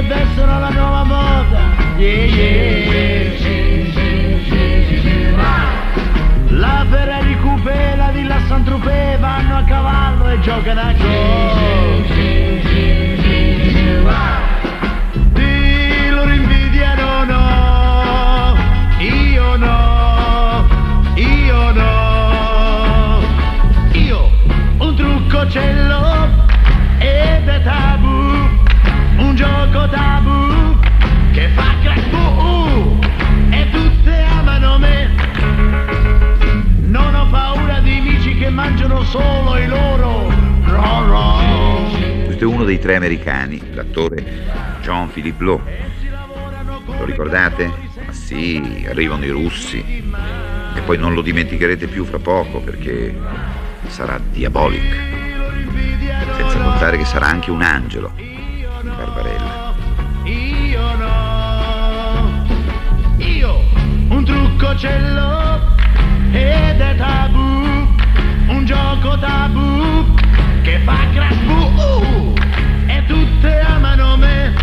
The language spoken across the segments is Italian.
potrebbe essere la nuova moda. Yeah, yeah. La Ferrari Coupé, la Villa Saint-Tropez vanno a cavallo e giocano a gol. Di loro invidiano, no, io no, io no. Io un trucco ce l'ho ed è tabù, un gioco tabù che fa crack e tutte amano me. Non ho paura dei amici che mangiano solo i loro ron. Questo è uno dei tre americani, l'attore Jean-Philippe Lowe. Lo ricordate? Ma sì, arrivano i russi e poi non lo dimenticherete più fra poco perché sarà Diabolique, senza contare che sarà anche un angelo in Barbarella. Io no, io un trucco ce l'ho ed è tabù, un gioco tabù che fa crack e tutte amano me.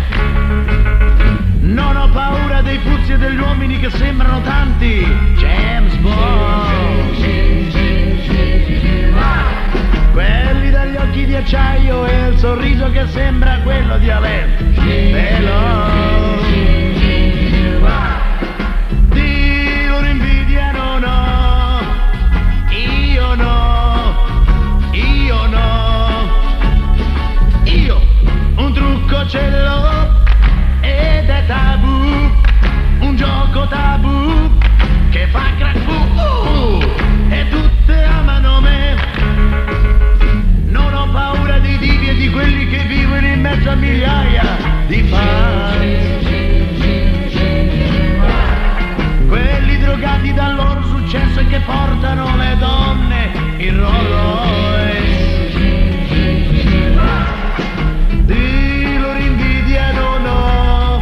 Non ho paura dei puzzi e degli uomini che sembrano tanti. James Bond, quelli dagli occhi di acciaio e il sorriso che sembra quello di Alain Delon. Di loro invidiano, no, io no, io no. Io un trucco ce l'ho ed è tabù, un gioco tabù che fa crack e tutte amano me. Non ho paura dei divi e di quelli che vivono in mezzo a migliaia di fan. Quelli drogati dal loro successo e che portano le donne in Rolls Royce. Di loro invidiano, no,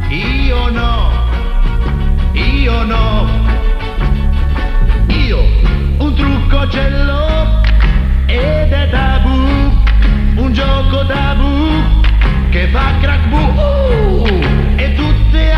io no, io no. Io un trucco ce l'ho ed è tabù, un gioco tabù che fa crack e tutte